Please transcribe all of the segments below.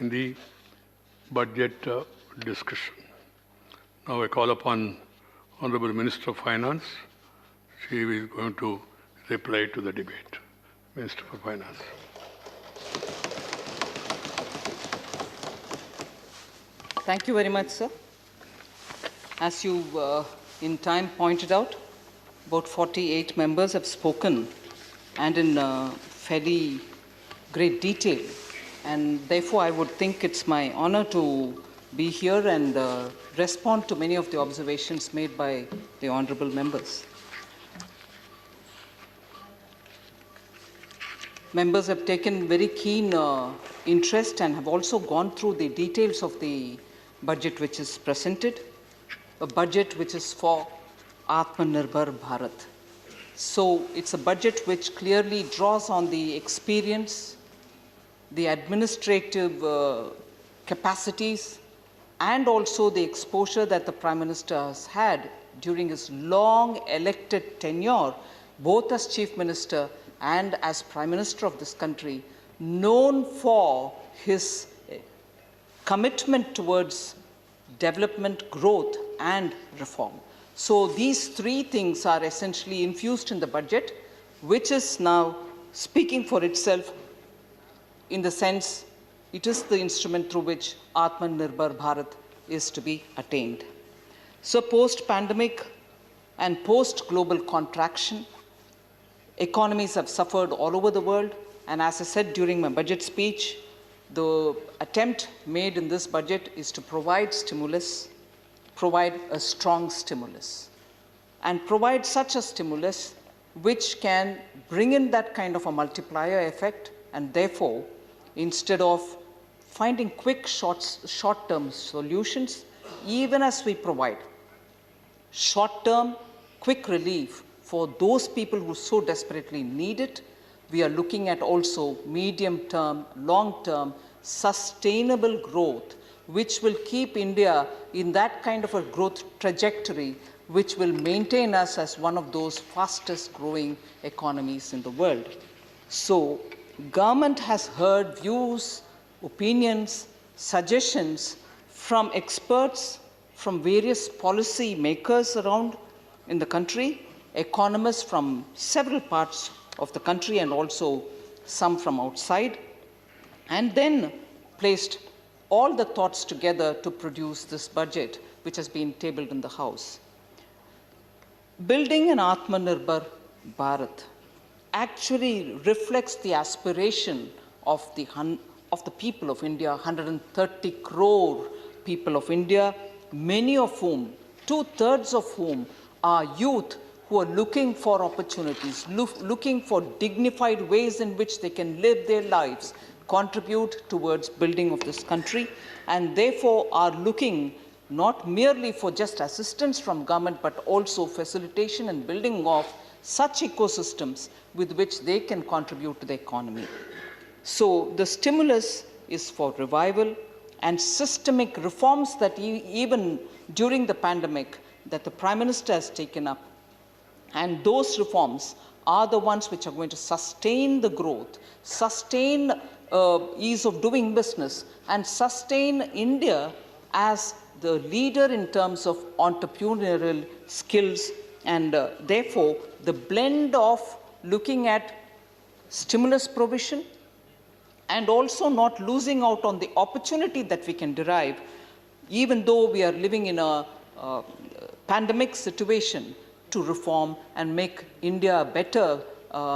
in the budget discussion. Now I call upon Honorable Minister of Finance. She is going to reply to the debate. Minister for Finance. Thank you very much, sir. As you in time pointed out, about 48 members have spoken, and in fairly great detail. And therefore, I would think it's my honor to be here and respond to many of the observations made by the honorable members. Members have taken very keen interest and have also gone through the details of the budget which is presented, a budget which is for Atmanirbhar Bharat. So it's a budget which clearly draws on the experience, the administrative capacities, and also the exposure that the Prime Minister has had during his long elected tenure, both as Chief Minister and as Prime Minister of this country, known for his commitment towards development, growth, and reform. So these three things are essentially infused in the budget, which is now speaking for itself in the sense it is the instrument through which Atmanirbhar Bharat is to be attained. So post-pandemic and post-global contraction, economies have suffered all over the world, and as I said during my budget speech, the attempt made in this budget is to provide stimulus, provide a strong stimulus, and provide such a stimulus which can bring in that kind of a multiplier effect, and therefore, instead of finding quick short-term solutions, even as we provide short-term, quick relief for those people who so desperately need it, we are looking at also medium-term, long-term, sustainable growth, which will keep India in that kind of a growth trajectory, which will maintain us as one of those fastest growing economies in the world. So, government has heard views, opinions, suggestions from experts, from various policy makers around in the country, economists from several parts of the country and also some from outside, and then placed all the thoughts together to produce this budget which has been tabled in the House. Building an Atmanirbhar Bharat actually reflects the aspiration of the people of India, 130 crore people of India, many of whom, 2/3 of whom are youth who are looking for opportunities, looking for dignified ways in which they can live their lives, contribute towards building of this country, and therefore are looking not merely for just assistance from government, but also facilitation and building of such ecosystems with which they can contribute to the economy. So the stimulus is for revival and systemic reforms that even during the pandemic that the Prime Minister has taken up. And those reforms are the ones which are going to sustain the growth, sustain ease of doing business, and sustain India as the leader in terms of entrepreneurial skills. And therefore, the blend of looking at stimulus provision and also not losing out on the opportunity that we can derive, even though we are living in a pandemic situation, to reform and make India a better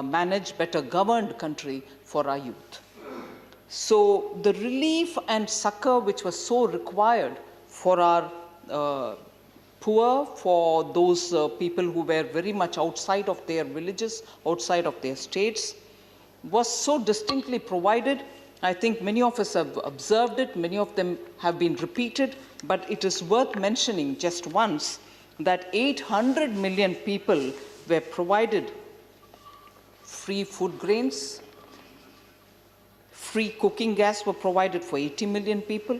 managed, better governed country for our youth. So the relief and succor which was so required for our poor, for those people who were very much outside of their villages, outside of their states, was so distinctly provided. I think many of us have observed it, many of them have been repeated, but it is worth mentioning just once that 800 million people were provided free food grains, free cooking gas were provided for 80 million people,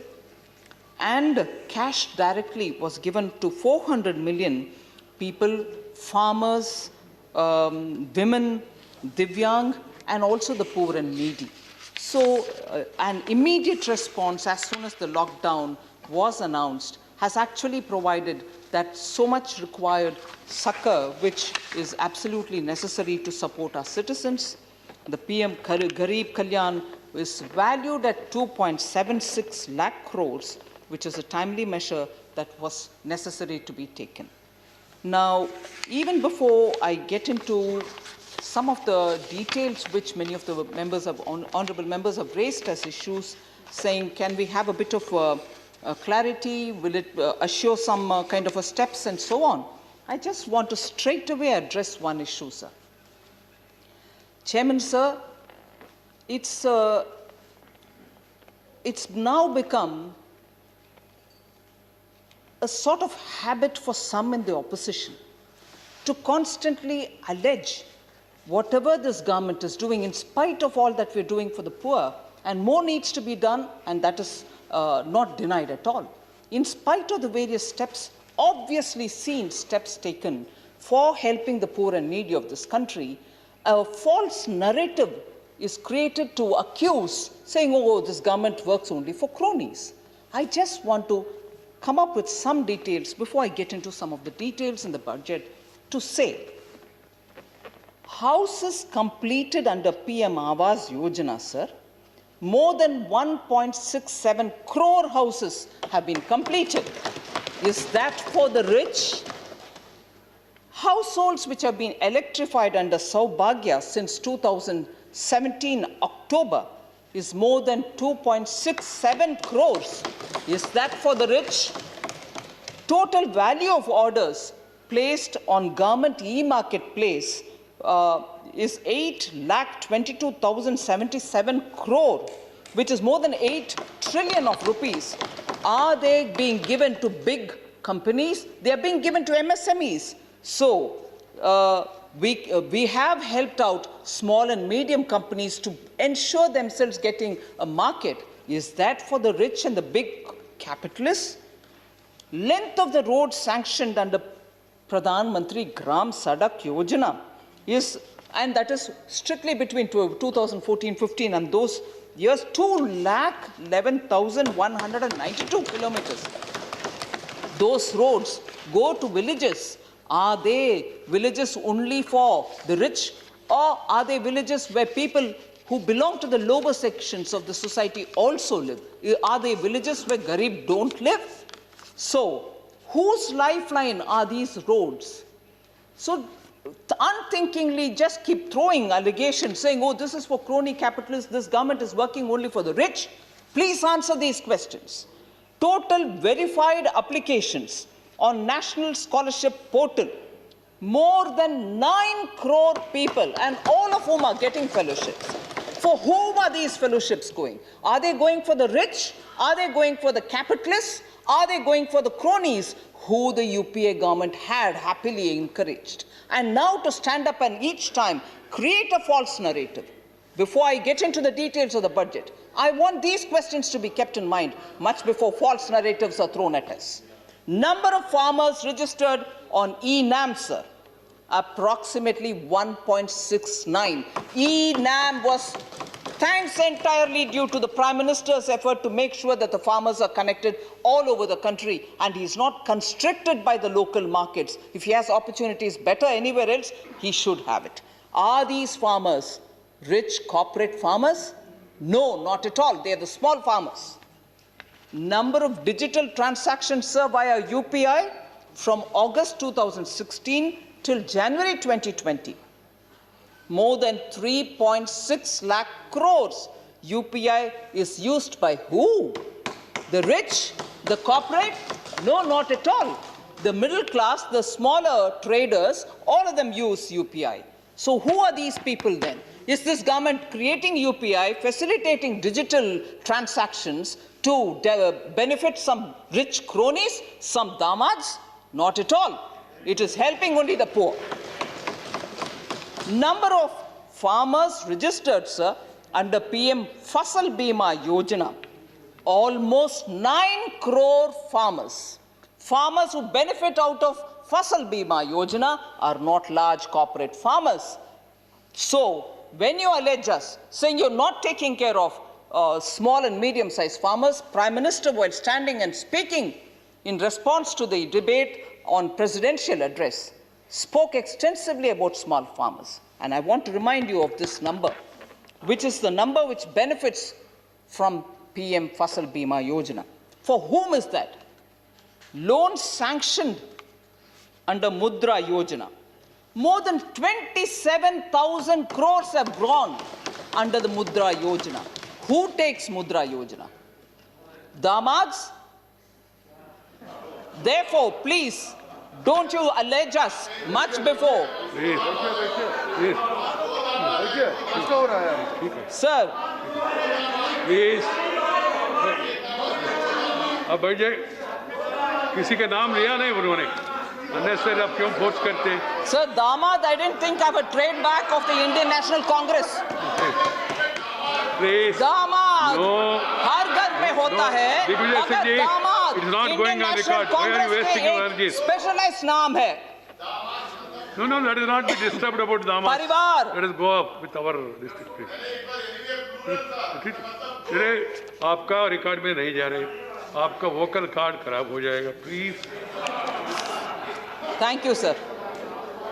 and cash directly was given to 400 million people, farmers, women, Divyang, and also the poor and needy. So an immediate response as soon as the lockdown was announced has actually provided that so much required succor, which is absolutely necessary to support our citizens. The PM Garib Kalyan is valued at 2.76 lakh crores, which is a timely measure that was necessary to be taken. Now, even before I get into some of the details which many of the members of honorable members have raised as issues, saying, can we have a bit of clarity? Will it assure some kind of a steps and so on? I just want to straight away address one issue, sir. Chairman, sir, it's now become a sort of habit for some in the opposition to constantly allege whatever this government is doing, in spite of all that we're doing for the poor, and more needs to be done, and that is not denied at all. In spite of the various steps, obviously seen steps taken for helping the poor and needy of this country, a false narrative is created to accuse, saying, oh, this government works only for cronies. I just want to come up with some details before I get into some of the details in the budget to say, houses completed under PM Awas Yojana, sir, more than 1.67 crore houses have been completed. Is that for the rich? Households which have been electrified under Saubhagya since 2017 October is more than 2.67 crores. Is that for the rich? Total value of orders placed on government e-marketplace is 8,22,077 crore, which is more than 8 trillion of rupees. Are they being given to big companies? They are being given to MSMEs. So we have helped out small and medium companies to ensure themselves getting a market. Is that for the rich and the big capitalists? Length of the road sanctioned under Pradhan Mantri Gram Sadak Yojana is, and that is strictly between 2014-15 and those years, 2,11,192 kilometers. Those roads go to villages. Are they villages only for the rich, or are they villages where people who belong to the lower sections of the society also live? Are they villages where Garib don't live? So, whose lifeline are these roads? So, unthinkingly just keep throwing allegations saying, oh, this is for crony capitalists, this government is working only for the rich. Please answer these questions. Total verified applications on National Scholarship Portal, more than 9 crore people, and all of whom are getting fellowships. For whom are these fellowships going? Are they going for the rich? Are they going for the capitalists? Are they going for the cronies who the UPA government had happily encouraged? And now to stand up and each time create a false narrative. Before I get into the details of the budget, I want these questions to be kept in mind much before false narratives are thrown at us. Number of farmers registered on e-NAM, sir, approximately 1.69. e-NAM was thanks entirely due to the Prime Minister's effort to make sure that the farmers are connected all over the country, and he's not constricted by the local markets. If he has opportunities better anywhere else, he should have it. Are these farmers rich corporate farmers? No, not at all. They are the small farmers. Number of digital transactions, sir, via UPI from August 2016 till January 2020. More than 3.6 lakh crores. UPI is used by who? The rich? The corporate? No, not at all. The middle class, the smaller traders, all of them use UPI. So who are these people then? Is this government creating UPI, facilitating digital transactions to benefit some rich cronies, some damads? Not at all. It is helping only the poor. Number of farmers registered, sir, under PM Fasal Bima Yojana, almost 9 crore farmers. Farmers who benefit out of Fasal Bima Yojana are not large corporate farmers. So, when you allege us, saying you're not taking care of small and medium-sized farmers, Prime Minister, while standing and speaking in response to the debate on presidential address, spoke extensively about small farmers. And I want to remind you of this number, which is the number which benefits from PM Fasal Bima Yojana. For whom is that? Loans sanctioned under Mudra Yojana. More than 27,000 crores have gone under the Mudra Yojana. Who takes Mudra Yojana? Damads? Therefore, please, don't you allege us much before. Please. Sir. Please. अब बैठ जाए किसी का नाम लिया नहीं उन्होंने unnecessary आप क्यों फोर्स करते हैं Sir, Damad, I didn't think I would trade back of the Indian National Congress. Please. दामाद No. हर घर में होता है Digvijay Singh अगर ji, दामाद it is not Indian going on national record. Why are you Congress wasting के your एक energies? Specialised नाम है No, that is not be disturbed about Damas. परिवार Let us go up with our district, please. आपका record में नहीं जा रहे आपका वोकल कार्ड खराब हो जाएगा please Thank you, sir.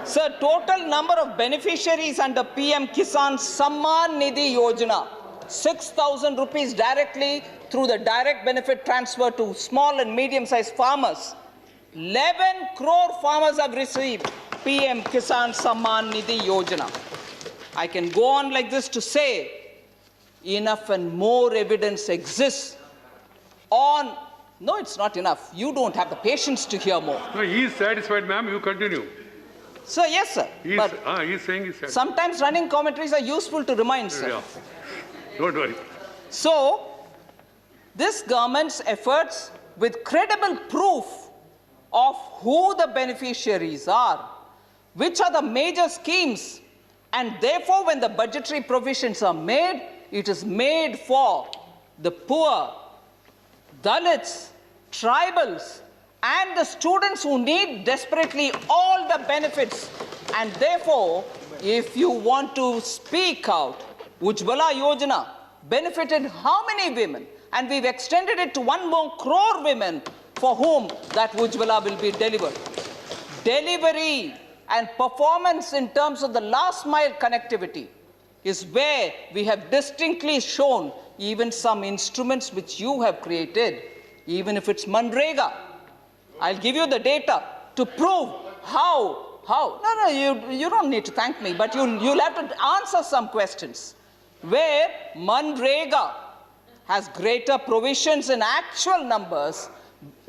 Sir, total number of beneficiaries under PM Kisan Samman Nidhi Yojana, 6,000 rupees directly through the direct benefit transfer to small and medium-sized farmers. 11 crore farmers have received PM Kisan Samman Nidhi Yojana. I can go on like this to say enough and more evidence exists on. No, it's not enough. You don't have the patience to hear more. No, he is satisfied, ma'am. You continue. Sir, yes, sir. He But is saying he's satisfied. sometimes running commentaries are useful to remind, sir. Yeah. Don't worry. So, this government's efforts with credible proof of who the beneficiaries are, which are the major schemes, and therefore when the budgetary provisions are made, it is made for the poor, Dalits, tribals, and the students who need desperately all the benefits. And therefore, if you want to speak out, Ujjwala Yojana benefited how many women? And we've extended it to 1 more crore women for whom that Ujjwala will be delivered. Delivery and performance in terms of the last mile connectivity is where we have distinctly shown even some instruments which you have created, even if it's Manrega. I'll give you the data to prove how. No, you don't need to thank me, but you'll have to answer some questions. Where Manrega has greater provisions in actual numbers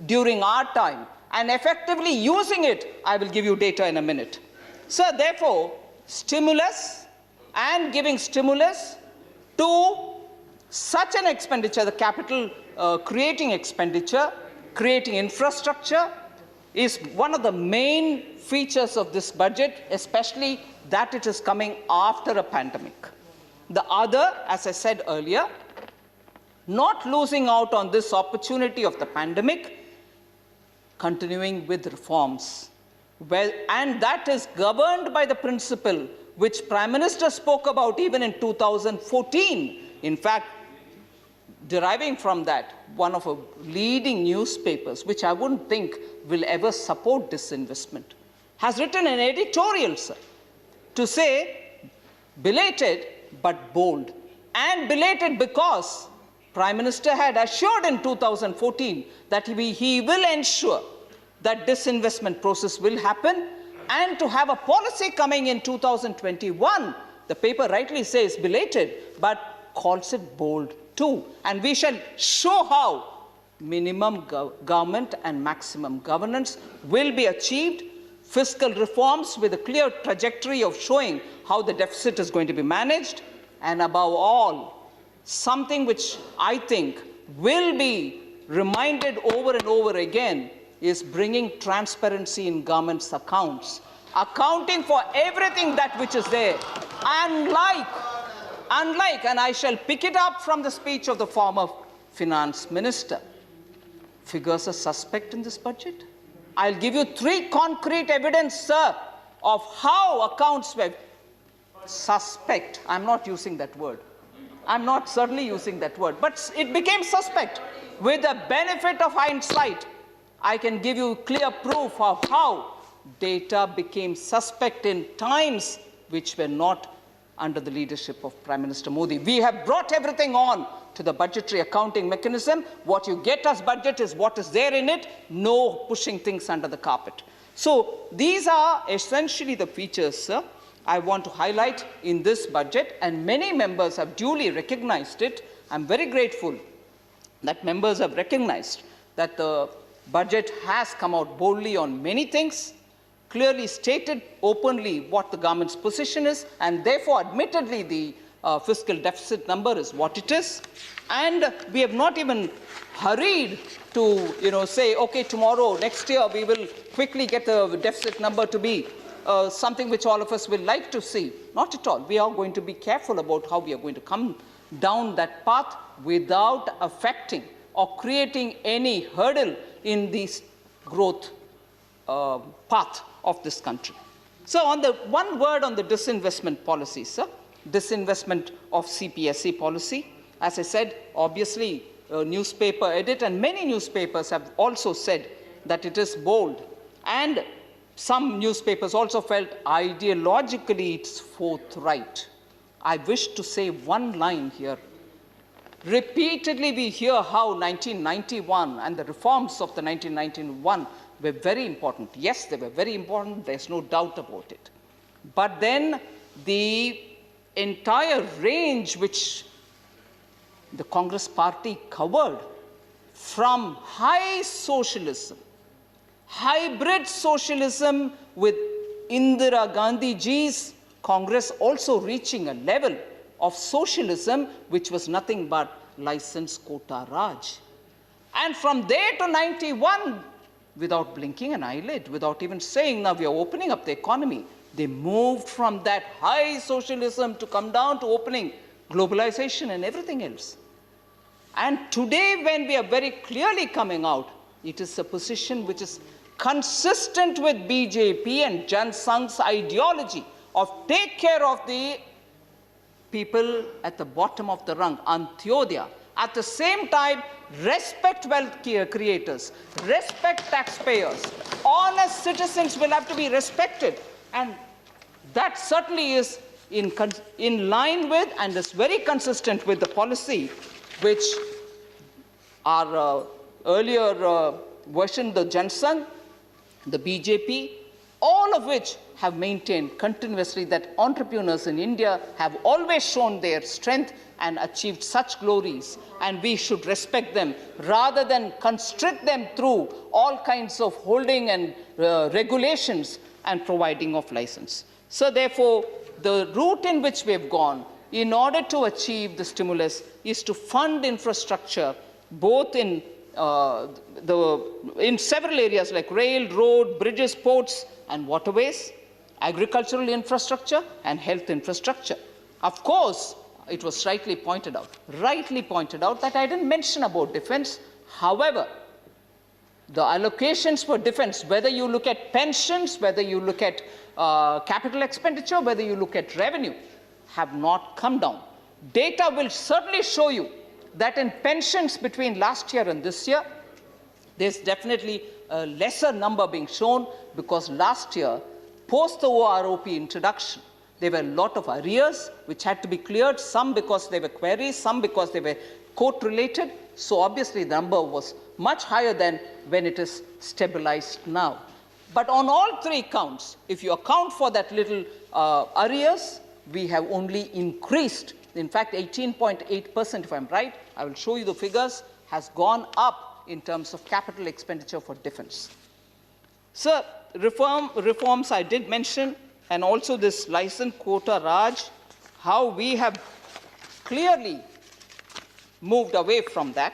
during our time, and effectively using it, I will give you data in a minute. So therefore, stimulus and giving stimulus to such an expenditure, the capital creating expenditure, creating infrastructure, is one of the main features of this budget, especially that it is coming after a pandemic. The other, as I said earlier, not losing out on this opportunity of the pandemic, continuing with reforms. Well, and that is governed by the principle which Prime Minister spoke about even in 2014. In fact, deriving from that, one of our leading newspapers, which I wouldn't think will ever support disinvestment, has written an editorial, sir, to say belated but bold. And belated because Prime Minister had assured in 2014 that he will ensure that disinvestment process will happen, and to have a policy coming in 2021, the paper rightly says belated, but calls it bold too. And we shall show how minimum government and maximum governance will be achieved, fiscal reforms with a clear trajectory of showing how the deficit is going to be managed, and above all, something which I think will be reminded over and over again is bringing transparency in government's accounts, accounting for everything that which is there. Unlike, and I shall pick it up from the speech of the former finance minister, figures are suspect in this budget. I'll give you 3 concrete evidence, sir, of how accounts were suspect. I'm not using that word. I'm not certainly using that word, but it became suspect. With the benefit of hindsight, I can give you clear proof of how data became suspect in times which were not under the leadership of Prime Minister Modi. We have brought everything on to the budgetary accounting mechanism. What you get as budget is what is there in it, no pushing things under the carpet. So these are essentially the features I want to highlight in this budget, and many members have duly recognized it. I'm very grateful that members have recognized that the budget has come out boldly on many things, clearly stated openly what the government's position is, and therefore admittedly the fiscal deficit number is what it is. And we have not even hurried to say, okay, tomorrow, next year, we will quickly get the deficit number to be something which all of us will like to see. Not at all. We are going to be careful about how we are going to come down that path without affecting or creating any hurdle in the growth path of this country. So on the one word on the disinvestment policy, sir, disinvestment of CPSE policy, as I said, obviously a newspaper edit, and many newspapers have also said that it is bold, and some newspapers also felt ideologically it's forthright. I wish to say one line here. Repeatedly we hear how 1991 and the reforms of the 1991 were very important. Yes, they were very important, there's no doubt about it. But then the entire range which the Congress party covered, from high socialism, hybrid socialism with Indira Gandhiji's Congress also reaching a level of socialism which was nothing but license quota Raj. And from there to 91, without blinking an eyelid, without even saying, now we are opening up the economy, they moved from that high socialism to come down to opening globalization and everything else. And today, when we are very clearly coming out, it is a position which is consistent with BJP and Jan Sangh's ideology of take care of the people at the bottom of the rung, Antyodaya. At the same time, respect wealth creators, respect taxpayers. Honest citizens will have to be respected. And that certainly is in line with and is very consistent with the policy which our earlier version, the Jan Sangh, the BJP, all of which have maintained continuously that entrepreneurs in India have always shown their strength and achieved such glories, and we should respect them rather than constrict them through all kinds of holding and regulations and providing of license. So therefore, the route in which we have gone in order to achieve the stimulus is to fund infrastructure both in several areas like rail, road, bridges, ports, and waterways, agricultural infrastructure, and health infrastructure. Of course, it was rightly pointed out that I didn't mention about defense. However, the allocations for defense, whether you look at pensions, whether you look at capital expenditure, whether you look at revenue, have not come down. Data will certainly show you that in pensions between last year and this year, there's definitely a lesser number being shown, because last year, post the OROP introduction, there were a lot of arrears which had to be cleared, some because they were queries, some because they were court-related. So obviously the number was much higher than when it is stabilized now. But on all three counts, if you account for that little arrears, we have only increased. In fact, 18.8%, if I'm right, I will show you the figures, has gone up in terms of capital expenditure for defense. So reforms I did mention, and also this license quota Raj, how we have clearly moved away from that.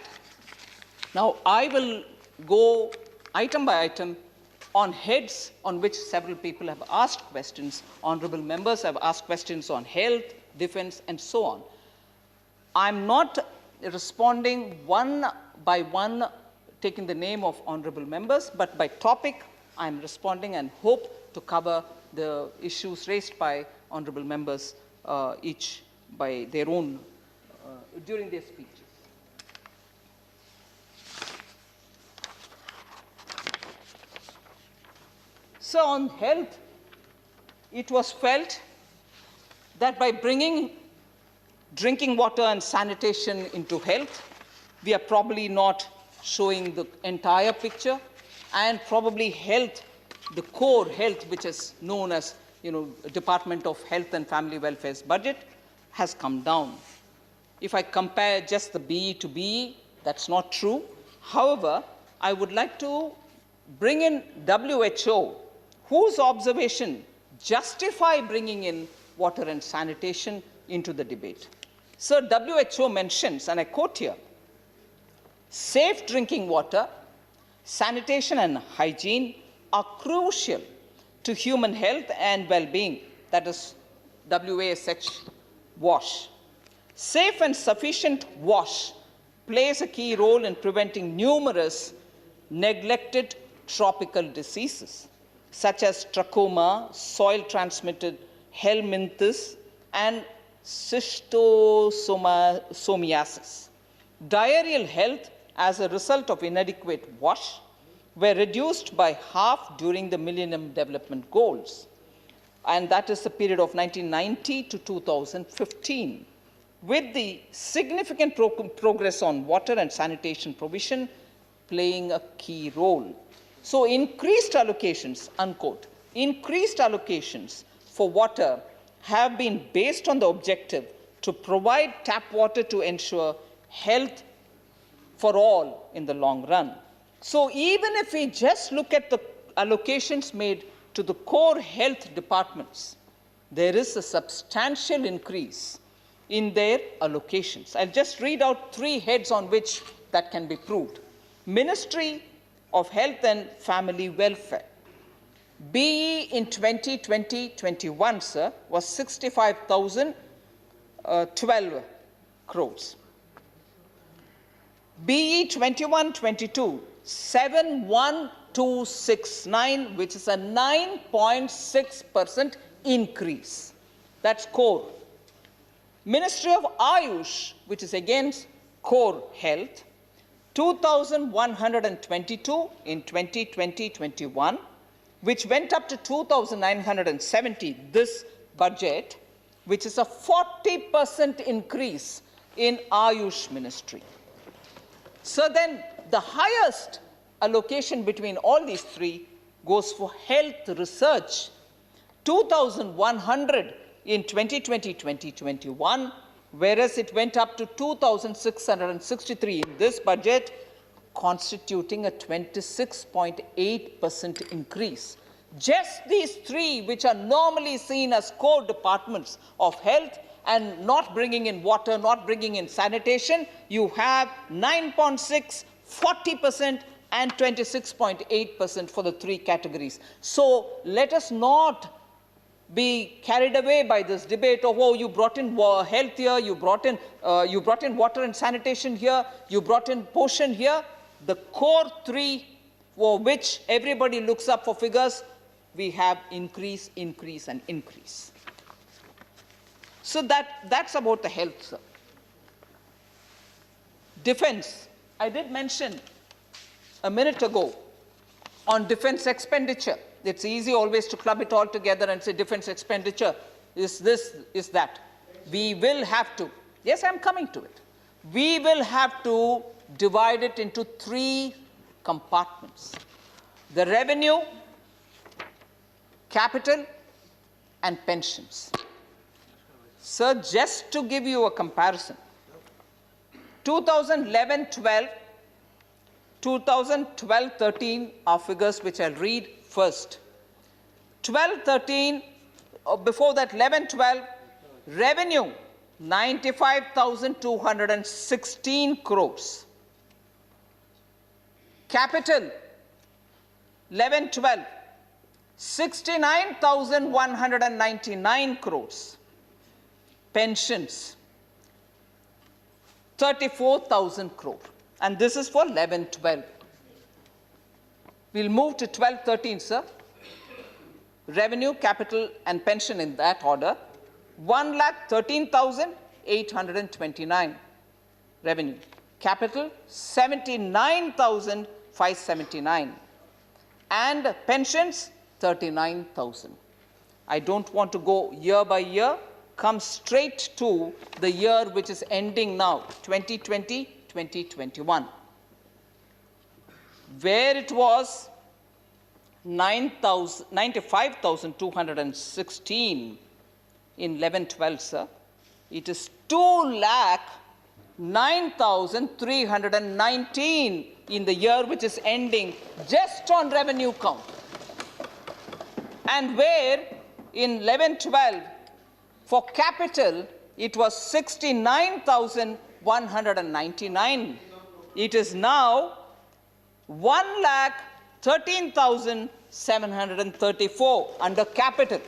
Now, I will go item by item on heads on which several people have asked questions. Honorable members have asked questions on health, defense, and so on. I'm not responding one by one, taking the name of honorable members, but by topic, I'm responding and hope to cover the issues raised by honorable members each by their own during their speeches. So on health, it was felt that by bringing drinking water and sanitation into health, we are probably not showing the entire picture, and probably health, the core health, which is known as Department of Health and Family Welfare's budget, has come down. If I compare just the BE to BE, that's not true. However, I would like to bring in WHO, whose observation justify bringing in water and sanitation into the debate. So WHO mentions, and I quote here, safe drinking water, sanitation and hygiene are crucial to human health and well-being. That is WASH, WASH. Safe and sufficient wash plays a key role in preventing numerous neglected tropical diseases, such as trachoma, soil-transmitted helminthes, and schistosomiasis. Diarrheal health as a result of inadequate wash were reduced by half during the Millennium Development Goals, and that is the period of 1990 to 2015, with the significant progress on water and sanitation provision playing a key role. So increased allocations, unquote, increased allocations for water have been based on the objective to provide tap water to ensure health for all in the long run. So even if we just look at the allocations made to the core health departments, there is a substantial increase in their allocations. I'll just read out 3 heads on which that can be proved. Ministry of Health and Family Welfare. BE in 2020-21, sir, was 65,012 crores. BE 21-22, 71269, which is a 9.6% increase. That's core. Ministry of Ayush, which is again core health, 2,122 in 2020-21, which went up to 2,970 this budget, which is a 40% increase in Ayush ministry. So then the highest allocation between all these 3 goes for health research, 2,100 in 2020-2021, whereas it went up to 2,663 in this budget, constituting a 26.8% increase. Just these 3, which are normally seen as core departments of health and not bringing in water, not bringing in sanitation, you have 9.6, 40%, and 26.8% for the 3 categories. So let us not be carried away by this debate of, oh, you brought in health here, you brought in water and sanitation here, you brought in portion here. The core 3 for which everybody looks up for figures, we have increase, increase, and increase. So that's about the health, sir. Defense. I did mention a minute ago on defense expenditure. It's easy always to club it all together and say defense expenditure is this, is that. We will have to, yes, I'm coming to it. We will have to divide it into 3 compartments. The revenue, capital, and pensions. Sir, just to give you a comparison, 2011-12, 2012-13 are figures which I'll read first. 12-13, before that 11-12, revenue 95,216 crores. Capital 11-12, 69,199 crores. Pensions 34,000 crore. And this is for 11-12. We'll move to 12-13, sir. revenue, capital, and pension in that order, 1,13,829 revenue. Capital, 79,579. And pensions, 39,000. I don't want to go year by year. Come straight to the year which is ending now, 2020, 2021, where it was 95,216 in 11-12, sir. It is 2,09,319 in the year which is ending, just on revenue count. And where in 11-12, for capital, it was 69,199. It is now 1,13,734 under capital.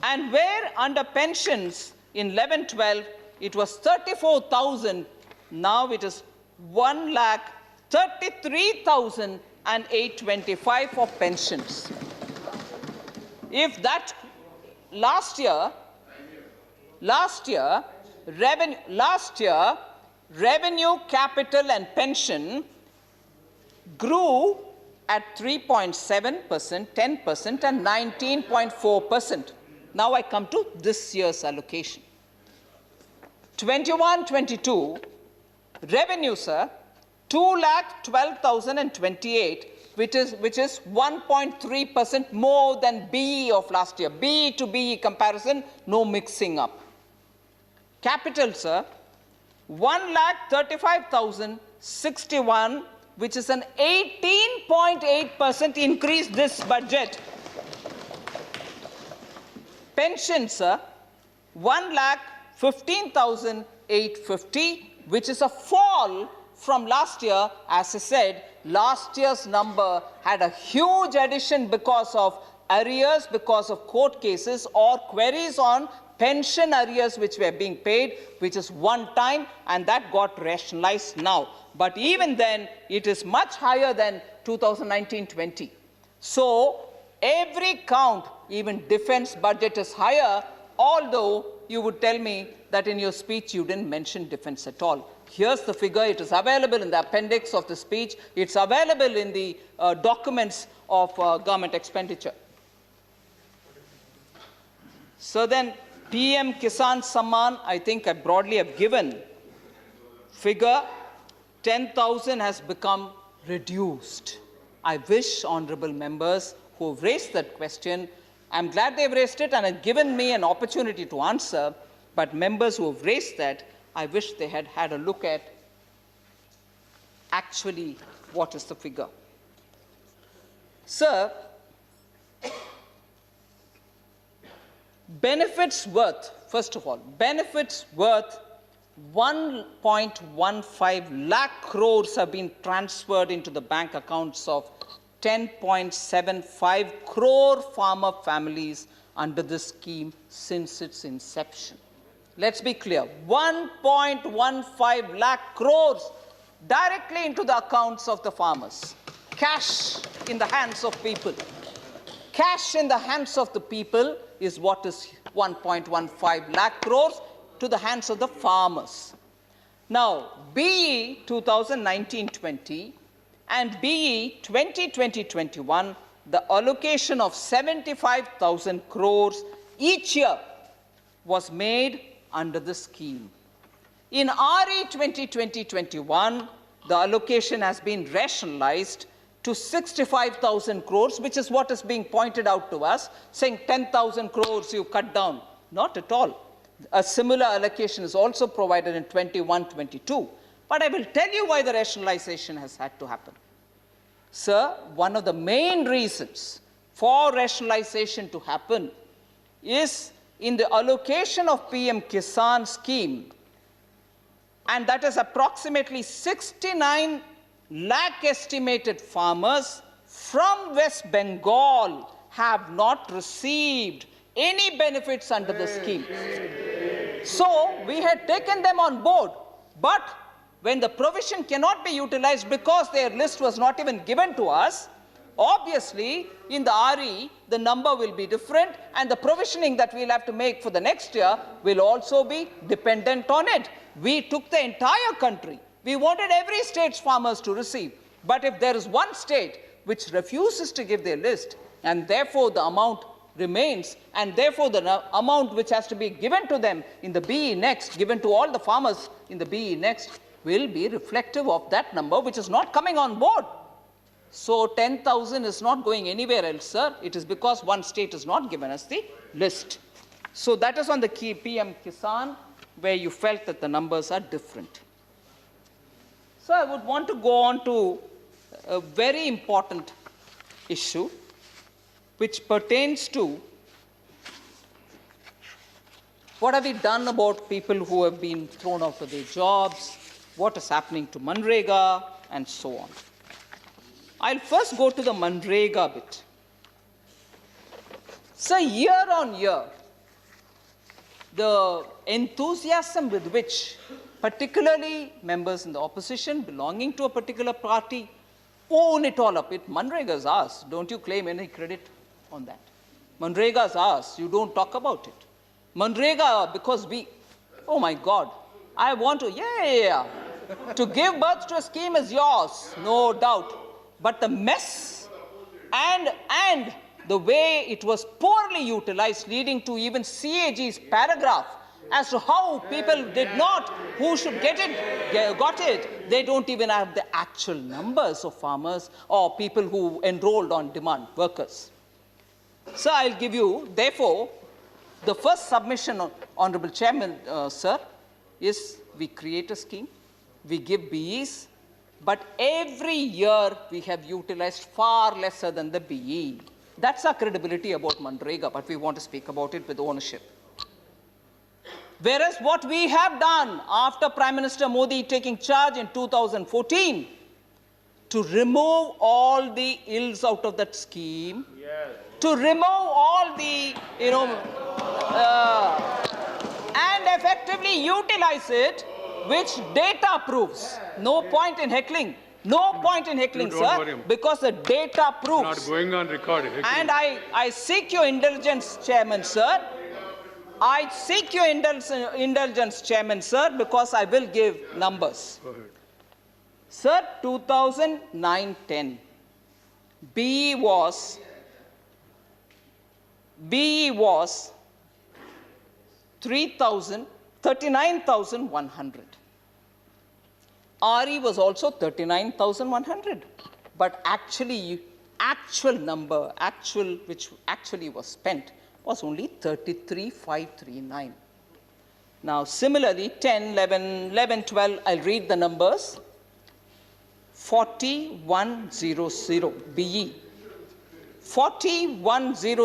And where under pensions in 11-12, it was 34,000. Now it is 1,33,825 for pensions. If that last year, revenue, capital, and pension grew at 3.7%, 10%, and 19.4%. Now I come to this year's allocation. 21-22, revenue, sir, 2,12,028, which is 1.3% more than BE of last year. BE to BE comparison, no mixing up. Capital, sir, 1,35,061, which is an 18.8% increase this budget. Pension, sir, 1,15,850, which is a fall from last year. As I said, last year's number had a huge addition because of arrears, because of court cases or queries on pension arrears which were being paid, which is one time, and that got rationalized now. But even then, it is much higher than 2019-20. So every count, even defense budget is higher, although you would tell me that in your speech you didn't mention defense at all. Here's the figure. It is available in the appendix of the speech. It's available in the documents of government expenditure. So then, PM Kisan Samman, I think I broadly have given. Figure 10,000 has become reduced. I wish honorable members who have raised that question, I'm glad they've raised it and have given me an opportunity to answer, but members who have raised that, I wish they had had a look at actually what is the figure. Sir, benefits worth, first of all, benefits worth 1.15 lakh crores have been transferred into the bank accounts of 10.75 crore farmer families under this scheme since its inception. Let's be clear, 1.15 lakh crores directly into the accounts of the farmers. Cash in the hands of people. Cash in the hands of the people is what is 1.15 lakh crores to the hands of the farmers. Now, BE 2019-20 and BE 2020-21, the allocation of 75,000 crores each year was made under the scheme. In RE 2020-21, the allocation has been rationalized to 65,000 crores, which is what is being pointed out to us, saying 10,000 crores you cut down. Not at all. A similar allocation is also provided in 21-22. But I will tell you why the rationalization has had to happen. Sir, one of the main reasons for rationalization to happen is in the allocation of PM Kisan scheme, and that is approximately 69 lakh estimated farmers from West Bengal have not received any benefits under the scheme. So we had taken them on board, but when the provision cannot be utilized because their list was not even given to us, Obviously, in the RE, the number will be different, and the provisioning that we'll have to make for the next year will also be dependent on it. We took the entire country. We wanted every state's farmers to receive. But if there is one state which refuses to give their list, and therefore the amount remains, and therefore the amount which has to be given to them in the BE next, given to all the farmers in the BE next, will be reflective of that number which is not coming on board. So 10,000 is not going anywhere else, sir. It is because one state has not given us the list. So that is on the key PM Kisan, where you felt that the numbers are different. So I would want to go on to a very important issue, which pertains to what have we done about people who have been thrown out of their jobs, what is happening to Manrega, and so on. I'll first go to the Manrega bit. So year on year, the enthusiasm with which particularly members in the opposition belonging to a particular party own it all up. Manrega is ours. Don't you claim any credit on that. Manrega is ours. You don't talk about it. Manrega, because oh my God, I want to, to give birth to a scheme is yours, no doubt. But the mess and the way it was poorly utilized, leading to even CAG's paragraph as to how people did not, who should get it, got it. They don't even have the actual numbers of farmers or people who enrolled on demand, workers. So I'll give you, therefore, the first submission, Honorable Chairman, sir, is we create a scheme, we give BEs, but every year we have utilized far lesser than the BE. That's our credibility about Manrega, but we want to speak about it with ownership. Whereas what we have done after Prime Minister Modi taking charge in 2014 to remove all the ills out of that scheme, to remove all the, and effectively utilize it, which data proves. No point in heckling. No point in heckling, sir, because the data proves. Not going on record. And I seek your indulgence, Chairman, sir. I seek your indulgence, Chairman, sir, because I will give numbers. Go ahead. Sir, 2009-10, BE was 39,100. RE was also 39,100. But actually, actual number, which actually was spent, was only 33,539. Now, similarly, 10, 11, 12, I'll read the numbers. 4100 BE, 4100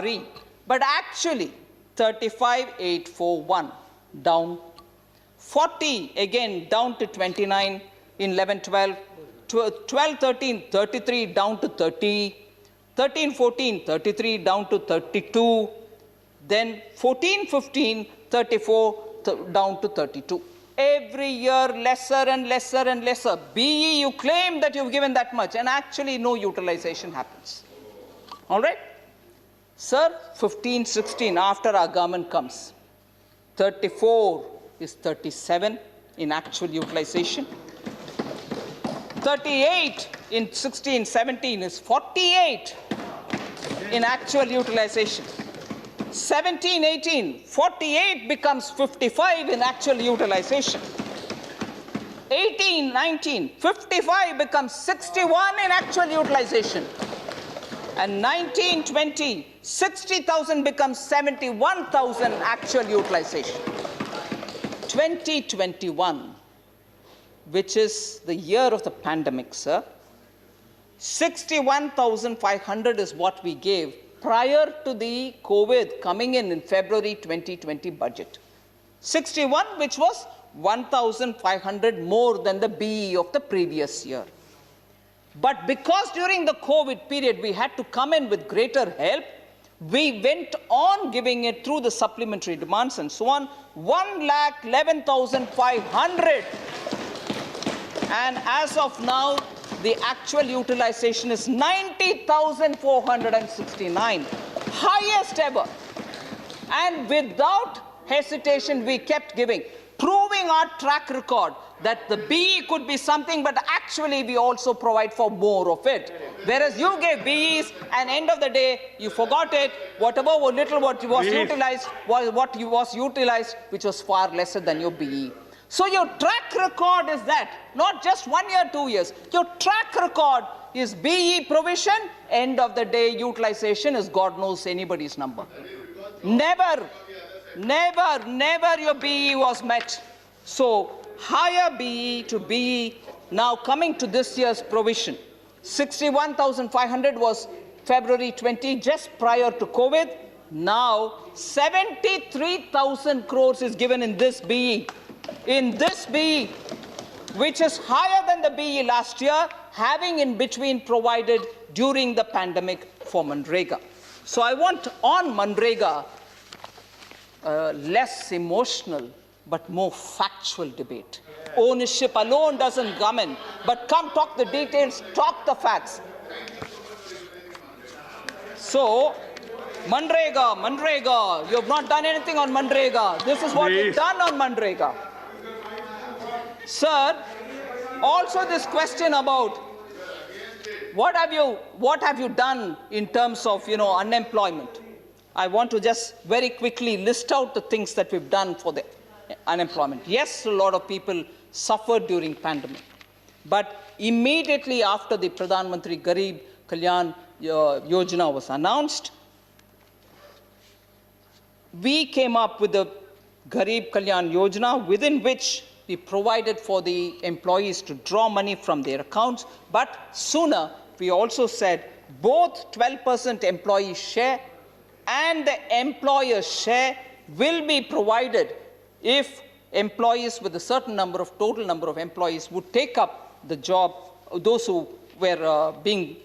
RE, but actually 35,841, down. 40, again, down to 29 in 11, 12. 12, 13, 33, down to 30. 13, 14, 33, down to 32. Then 14, 15, 34, down to 32. Every year, lesser and lesser and lesser. BE, you claim that you've given that much, and actually no utilization happens. All right? Sir, 15, 16, after our government comes, 34 is 37 in actual utilization. 38 in 16, 17 is 48 in actual utilization. 17, 18, 48 becomes 55 in actual utilization. 18, 19, 55 becomes 61 in actual utilization. And 19, 20, 60,000 becomes 71,000 actual utilization. 2021, which is the year of the pandemic, sir, 61,500 is what we gave prior to the COVID coming in February 2020 budget. 61, which was 1,500 more than the BE of the previous year. But because during the COVID period we had to come in with greater help, we went on giving it through the supplementary demands and so on, 1,11,500. And as of now, the actual utilization is 90,469, highest ever. And without hesitation, we kept giving, proving our track record that the BE could be something, but actually we also provide for more of it. Whereas you gave BEs, and end of the day, you forgot it. Whatever little what was utilized was what was utilized, which was far lesser than your BE. So your track record is that, not just 1 year, 2 years. Your track record is BE provision. End of the day, utilization is God knows anybody's number. Never your BE was met. So higher BE to BE. Now coming to this year's provision, 61,500 was February 20, just prior to COVID. Now 73,000 crores is given in this BE. In this BE, which is higher than the BE last year, having in between provided during the pandemic for Manrega. So I want on Manrega less emotional but more factual debate. Ownership alone doesn't come in, but come talk the details, talk the facts. So, Manrega, you have not done anything on Manrega. This is what you've done on Manrega. Sir, also this question about what have you done in terms of, unemployment? I want to just very quickly list out the things that we've done for the unemployment. Yes, a lot of people suffered during pandemic, but immediately after the Pradhan Mantri Garib Kalyan Yojana was announced, we came up with the Garib Kalyan Yojana, within which we provided for the employees to draw money from their accounts, but sooner we also said both 12% employee share and the employer share will be provided if employees with a certain total number of employees would take up the job, those who were being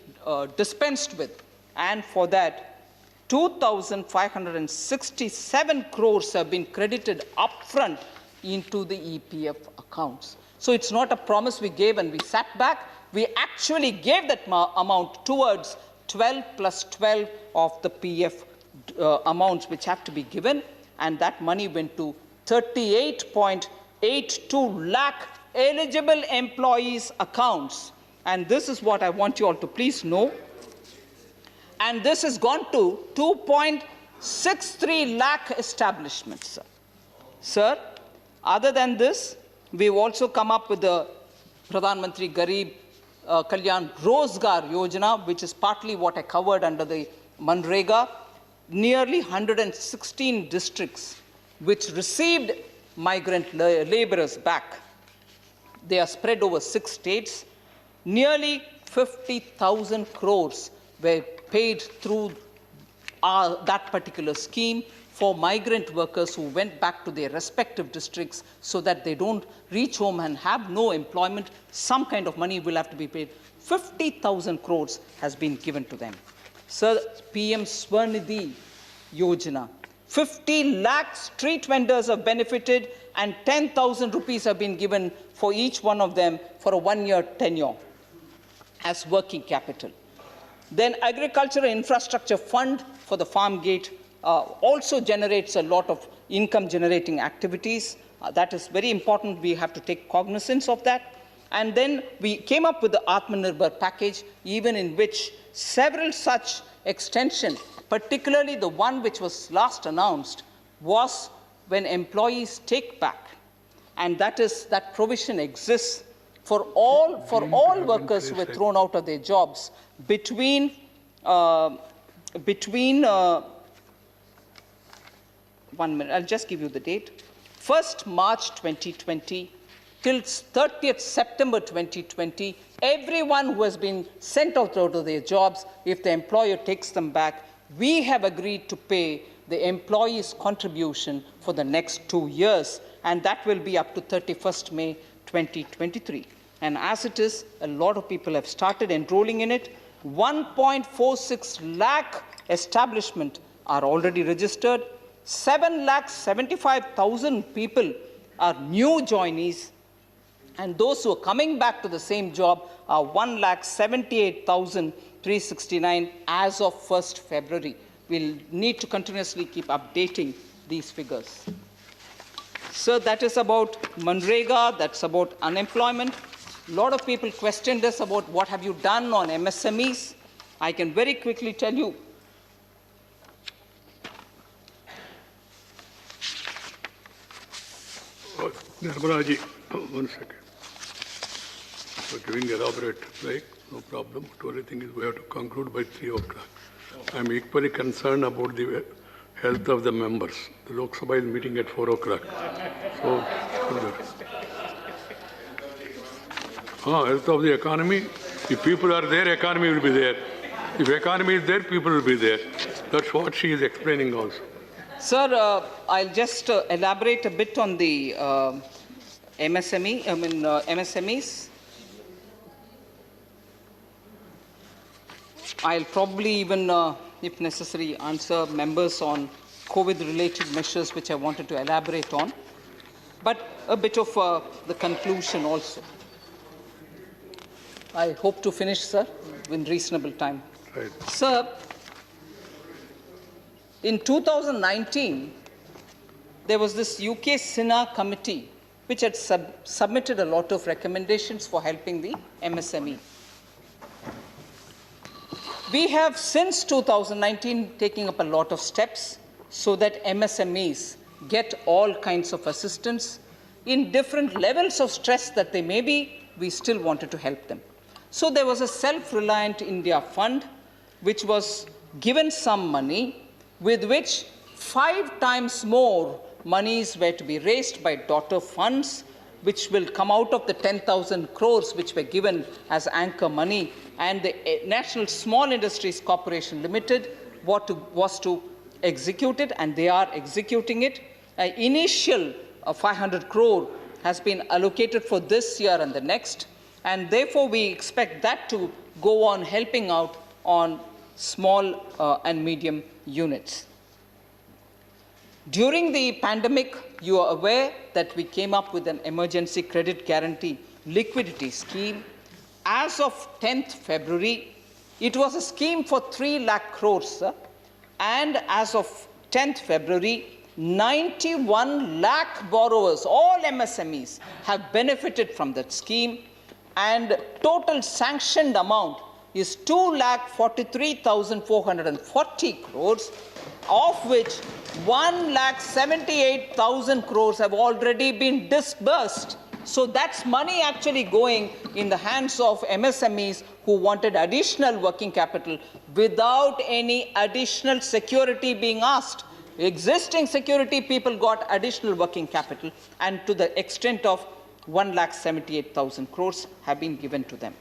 dispensed with. And for that, 2,567 crores have been credited upfront into the EPF accounts. So it's not a promise we gave and we sat back. We actually gave that amount towards 12 plus 12 of the PF amounts which have to be given, and that money went to 38.82 lakh eligible employees' accounts. And this is what I want you all to please know. And this has gone to 2.63 lakh establishments, sir. Sir, other than this, we've also come up with the Pradhan Mantri Garib Kalyan Rozgar Yojana, which is partly what I covered under the Manrega. Nearly 116 districts which received migrant laborers back. They are spread over 6 states. Nearly 50,000 crores were paid through that particular scheme for migrant workers who went back to their respective districts so that they don't reach home and have no employment. Some kind of money will have to be paid. 50,000 crores has been given to them. Sir, PM Swarnidhi Yojana, 50 lakh street vendors have benefited and 10,000 rupees have been given for each one of them for a 1-year tenure as working capital. Then Agricultural Infrastructure Fund for the Farm Gate also generates a lot of income generating activities. That is very important. We have to take cognizance of that. And then we came up with the Atmanirbhar package, even in which several such extension, particularly the one which was last announced, was when employees take back. And that provision exists for all workers who were thrown out of their jobs between 1 minute, I'll just give you the date. 1st March 2020 till 30th September 2020, everyone who has been sent out of their jobs, if the employer takes them back, we have agreed to pay the employee's contribution for the next 2 years, and that will be up to 31st May 2023. And as it is, a lot of people have started enrolling in it. 1.46 lakh establishments are already registered. 7,75,000 people are new joinees. And those who are coming back to the same job are 1,78,369 as of 1st February. We'll need to continuously keep updating these figures. So that is about Manrega, that's about unemployment. A lot of people questioned us about what have you done on MSMEs. I can very quickly tell you. Nirmala ji, 1 second. For giving elaborate reply, no problem. The only thing is we have to conclude by 3 o'clock. I'm equally concerned about the health of the members. The Lok Sabha is meeting at 4 o'clock. So, health of the economy. If people are there, economy will be there. If economy is there, people will be there. That's what she is explaining also. Sir, I'll just elaborate a bit on the MSMEs. I'll probably even, if necessary, answer members on COVID-related measures which I wanted to elaborate on, but a bit of the conclusion also. I hope to finish, sir, in reasonable time. Right. Sir, in 2019, there was this UK Sinha committee which had submitted a lot of recommendations for helping the MSME. We have since 2019 taken up a lot of steps so that MSMEs get all kinds of assistance in different levels of stress that they may be. We still wanted to help them. So there was a Self-Reliant India Fund which was given some money with which 5 times more monies were to be raised by daughter funds, which will come out of the 10,000 crores which were given as anchor money, and the National Small Industries Corporation Limited was to execute it, and they are executing it. An initial 500 crore has been allocated for this year and the next, and therefore we expect that to go on helping out on small and medium units. During the pandemic, you are aware that we came up with an emergency credit guarantee liquidity scheme. As of 10th February, it was a scheme for 3 lakh crores, sir. And as of 10th February, 91 lakh borrowers, all MSMEs, have benefited from that scheme. And total sanctioned amount is 2,43,440 crores, of which 1,78,000 crores have already been disbursed. So that's money actually going in the hands of MSMEs who wanted additional working capital without any additional security being asked. Existing security people got additional working capital, and to the extent of 1,78,000 crores have been given to them.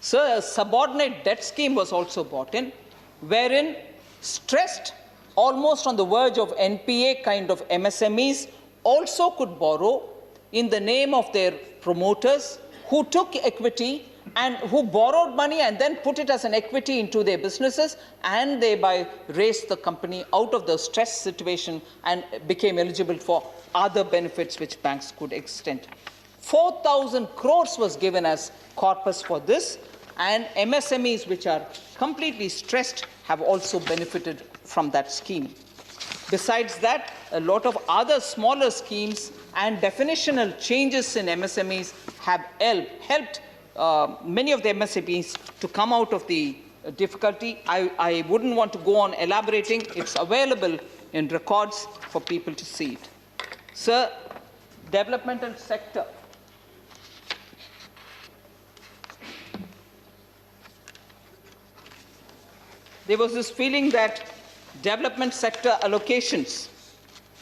So a subordinate debt scheme was also brought in, wherein stressed, almost on the verge of NPA kind of MSMEs also could borrow in the name of their promoters who took equity and who borrowed money and then put it as an equity into their businesses, and thereby raised the company out of the stress situation and became eligible for other benefits which banks could extend. 4,000 crores was given as corpus for this, and MSMEs which are completely stressed have also benefited from that scheme. Besides that, a lot of other smaller schemes and definitional changes in MSMEs have helped many of the MSMEs to come out of the difficulty. I wouldn't want to go on elaborating. It's available in records for people to see it. Sir, developmental sector. There was this feeling that development sector allocations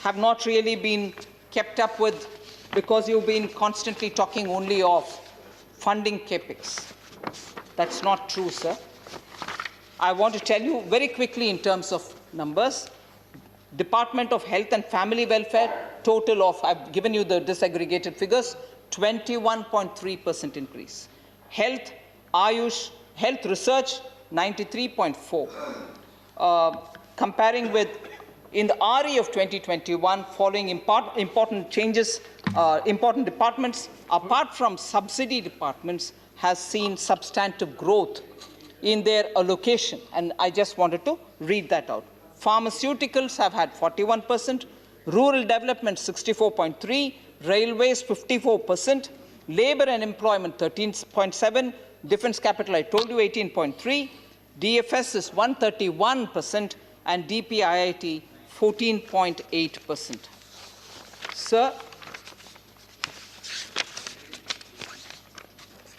have not really been kept up with because you've been constantly talking only of funding capex. That's not true, sir. I want to tell you very quickly in terms of numbers. Department of Health and Family Welfare, total of, I've given you the disaggregated figures, 21.3% increase. Health, Ayush, Health Research, 93.4. Comparing with in the RE of 2021, following important changes, important departments, apart from subsidy departments, has seen substantive growth in their allocation. And I just wanted to read that out. Pharmaceuticals have had 41%, rural development 64.3%, railways 54%, labor and employment 13.7%, defense capital I told you 18.3%, DFS is 131%, and DPIIT 14.8%. Sir,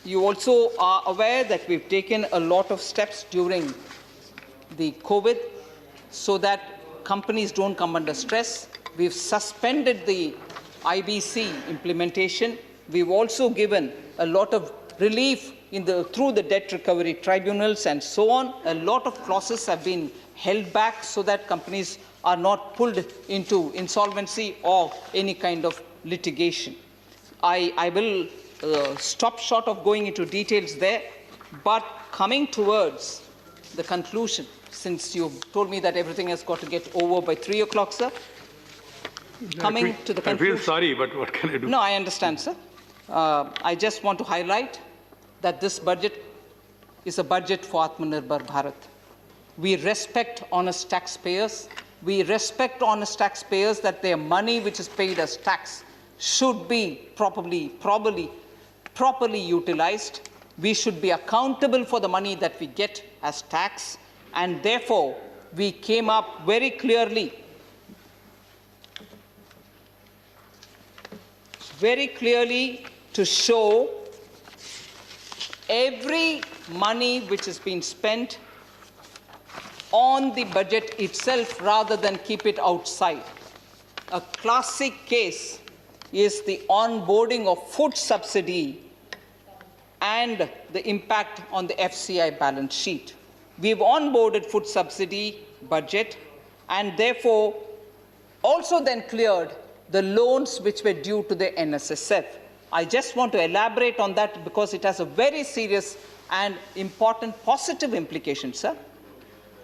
you also are aware that we've taken a lot of steps during the COVID so that companies don't come under stress. We've suspended the IBC implementation. We've also given a lot of relief through the debt recovery tribunals and so on. A lot of clauses have been held back so that companies are not pulled into insolvency or any kind of litigation. I will stop short of going into details there, but coming towards the conclusion, since you told me that everything has got to get over by 3 o'clock, sir. Coming to the conclusion. I feel sorry, but what can I do? No, I understand, sir. I just want to highlight that this budget is a budget for Atmanirbhar Bharat. We respect honest taxpayers. We respect honest taxpayers that their money which is paid as tax should be properly utilized. We should be accountable for the money that we get as tax, and therefore we came up very clearly to show every money which has been spent on the budget itself rather than keep it outside. A classic case is the onboarding of food subsidy and the impact on the FCI balance sheet. We've onboarded food subsidy budget and therefore also then cleared the loans which were due to the NSSF. I just want to elaborate on that because it has a very serious and important positive implication, sir.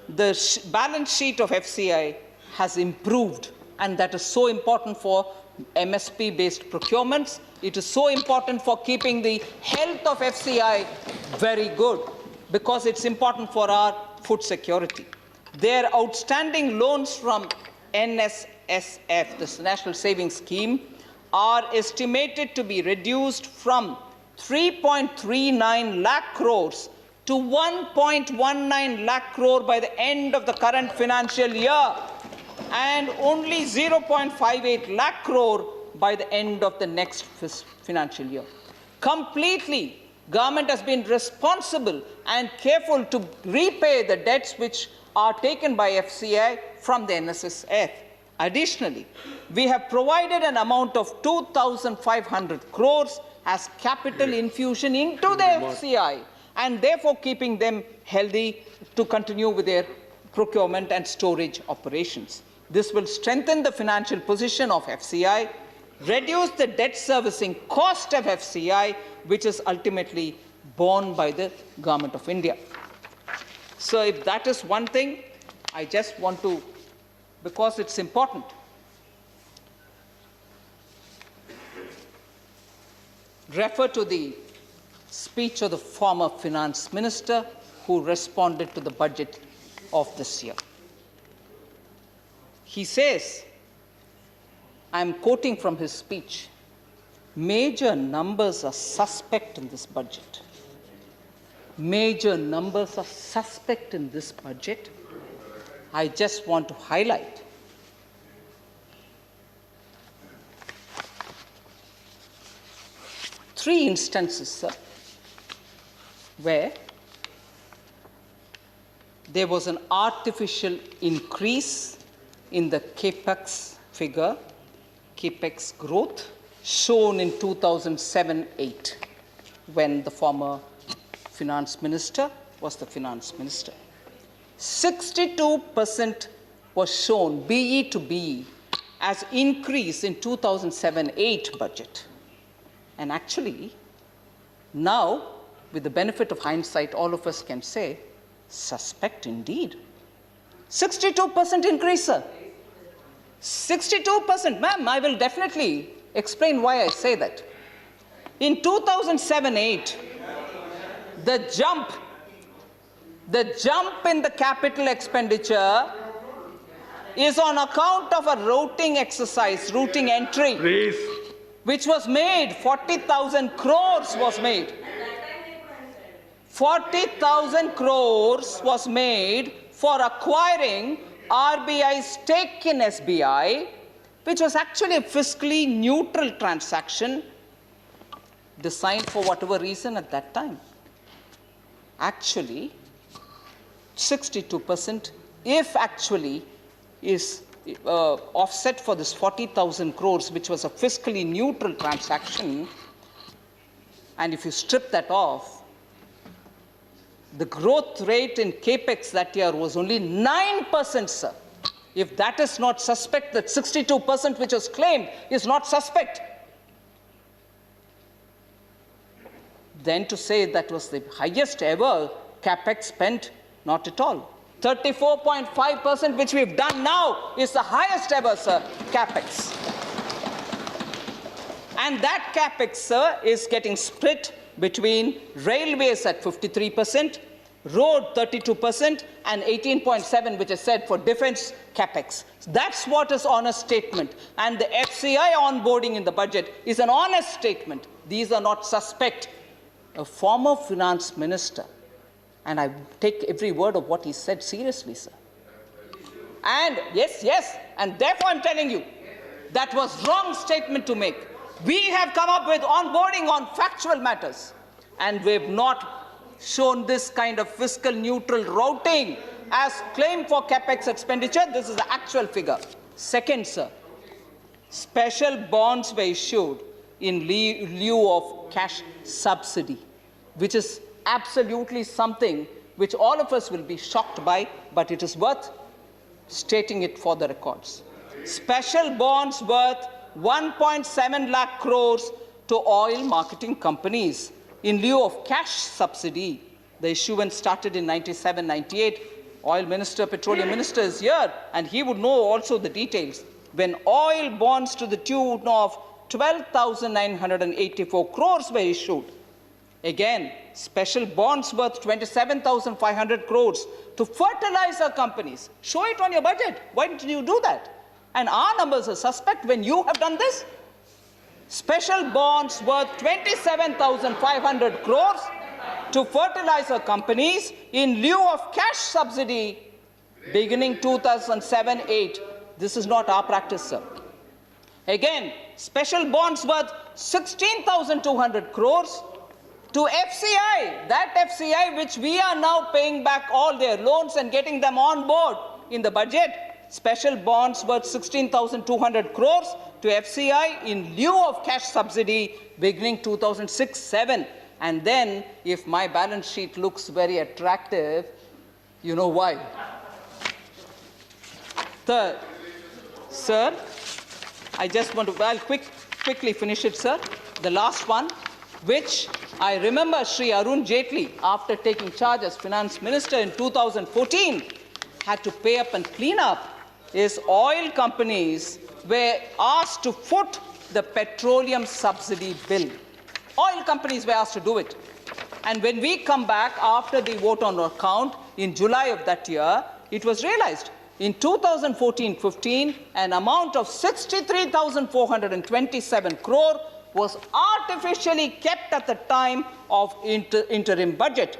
The balance sheet of FCI has improved, and that is so important for MSP-based procurements. It is so important for keeping the health of FCI very good because it's important for our food security. Their outstanding loans from NSSF, the National Savings Scheme, are estimated to be reduced from 3.39 lakh crores to 1.19 lakh crore by the end of the current financial year, and only 0.58 lakh crore by the end of the next financial year. Completely, government has been responsible and careful to repay the debts which are taken by FCI from the NSSF. Additionally, we have provided an amount of 2,500 crores as capital infusion into the FCI, and therefore keeping them healthy to continue with their procurement and storage operations. This will strengthen the financial position of FCI, reduce the debt servicing cost of FCI, which is ultimately borne by the Government of India. So if that is one thing, I just want to, because it's important, refer to the speech of the former finance minister who responded to the budget of this year. He says, I'm quoting from his speech, major numbers are suspect in this budget. Major numbers are suspect in this budget. I just want to highlight three instances, sir, where there was an artificial increase in the CAPEX figure, CAPEX growth, shown in 2007-8, when the former finance minister was the finance minister. 62% was shown, BE to BE, as increase in 2007-8 budget. And actually, now, with the benefit of hindsight, all of us can say, suspect indeed. 62% increase, sir. 62%, ma'am, I will definitely explain why I say that. In 2007-8, the jump in the capital expenditure is on account of a routing exercise, routing entry, Please. which was made, 40,000 crores was made. 40,000 crores was made for acquiring RBI's stake in SBI, which was actually a fiscally neutral transaction designed for whatever reason at that time. Actually, 62%, if actually is offset for this 40,000 crores, which was a fiscally neutral transaction, and if you strip that off, the growth rate in capex that year was only 9%, sir. If that is not suspect, that 62% which was claimed is not suspect, then to say that was the highest ever capex spent, not at all. 34.5%, which we've done now, is the highest ever, sir, capex. And that capex, sir, is getting split between railways at 53%, road 32%, and 18.7%, which is said for defense capex. That's what is honest statement. And the FCI onboarding in the budget is an honest statement. These are not suspect. A former finance minister, and I take every word of what he said seriously, sir. And yes, and therefore I'm telling you, that was wrong statement to make. We have come up with onboarding on factual matters, and we've not shown this kind of fiscal neutral routing as claim for capex expenditure. This is the actual figure. Second, sir, special bonds were issued in lieu of cash subsidy, which is absolutely something which all of us will be shocked by, but it is worth stating it for the records. Special bonds worth 1.7 lakh crores to oil marketing companies in lieu of cash subsidy. The issuance started in 97-98. Oil minister, petroleum minister is here, and he would know also the details. When oil bonds to the tune of 12,984 crores were issued. Again, special bonds worth 27,500 crores to fertilizer companies. Show it on your budget. Why didn't you do that? And our numbers are suspect when you have done this. Special bonds worth 27,500 crores to fertilizer companies in lieu of cash subsidy beginning 2007-8. This is not our practice, sir. Again, special bonds worth 16,200 crores to FCI, that FCI which we are now paying back all their loans and getting them on board in the budget. Special bonds worth 16,200 crores to FCI in lieu of cash subsidy beginning 2006-07. And then, if my balance sheet looks very attractive, you know why. Third, sir, I just want to, I'll quickly finish it, sir. The last one, which I remember Sri Arun Jaitley, after taking charge as finance minister in 2014, had to pay up and clean up, is oil companies were asked to foot the petroleum subsidy bill. Oil companies were asked to do it. And when we come back after the vote on account in July of that year, it was realized in 2014-15, an amount of 63,427 crore was artificially kept at the time of interim budget.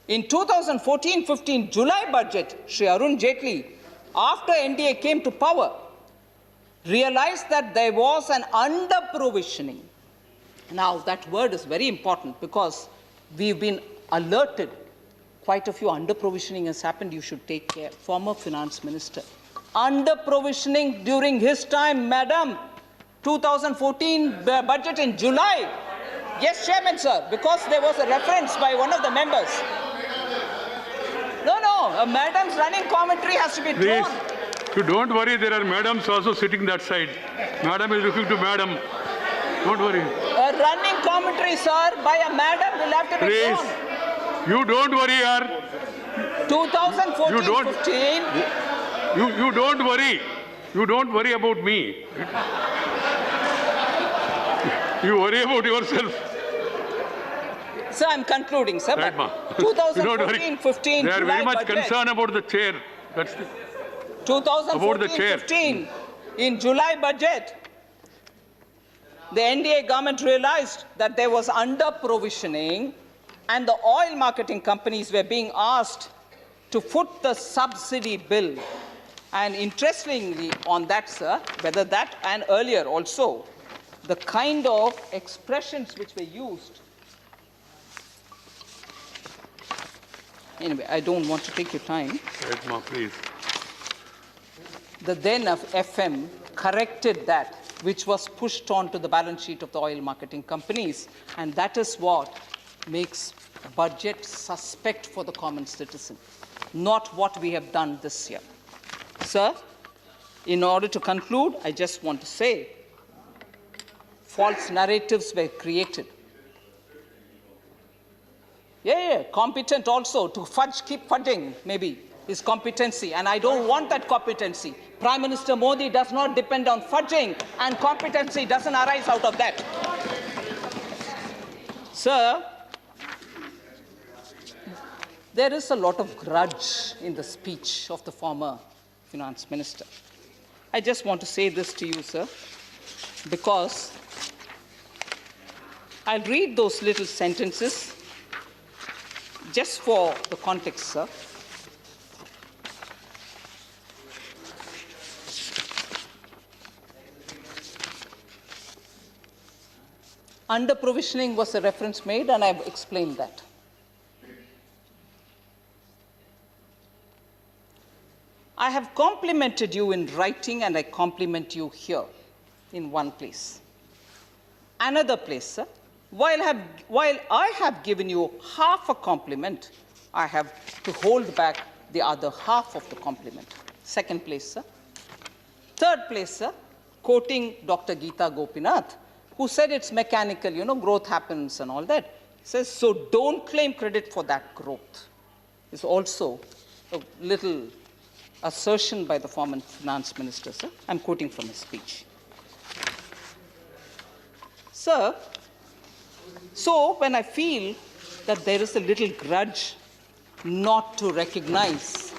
In 2014-15 July budget, Sri Arun Jaitley, after NDA came to power, realized that there was an under-provisioning. Now, that word is very important because we've been alerted. Quite a few under-provisioning has happened. You should take care. Former finance minister. Under-provisioning during his time, madam. 2014 budget in July. Yes, Chairman, sir, because there was a reference by one of the members. No, a madam's running commentary has to be Please, drawn. you don't worry, there are madams also sitting that side. Madam is looking to madam. Don't worry. A running commentary, sir, by a madam will have to be Please, drawn. you don't worry, yaar. 2014-15. You don't worry. You don't worry about me. You worry about yourself. Sir, I'm concluding, sir. Right, ma. 2014-15 They are July very much budget. concerned about the chair. That's the, 2014-15 in July budget, the NDA government realized that there was under-provisioning and the oil marketing companies were being asked to foot the subsidy bill. And interestingly on that, sir, whether that and earlier also, the kind of expressions which were used. Anyway, I don't want to take your time. right, ma, please. The then of FM corrected that, which was pushed onto the balance sheet of the oil marketing companies, and that is what makes budget suspect for the common citizen, not what we have done this year. Sir, in order to conclude, I just want to say, false narratives were created. Competent also to fudge, keep fudging, maybe, is competency, and I don't want that competency. Prime Minister Modi does not depend on fudging, and competency doesn't arise out of that. Sir, there is a lot of grudge in the speech of the former finance minister. I just want to say this to you, sir, because I'll read those little sentences just for the context, sir. Under-provisioning was a reference made, and I've explained that. I have complimented you in writing, and I compliment you here in one place. Another place, sir, while I have given you half a compliment, I have to hold back the other half of the compliment. Second place, sir. Third place, sir, quoting Dr. Geeta Gopinath, who said it's mechanical, growth happens and all that. He says, so don't claim credit for that growth. It's also a little assertion by the former finance minister, sir. I'm quoting from his speech. Sir, so when I feel that there is a little grudge not to recognize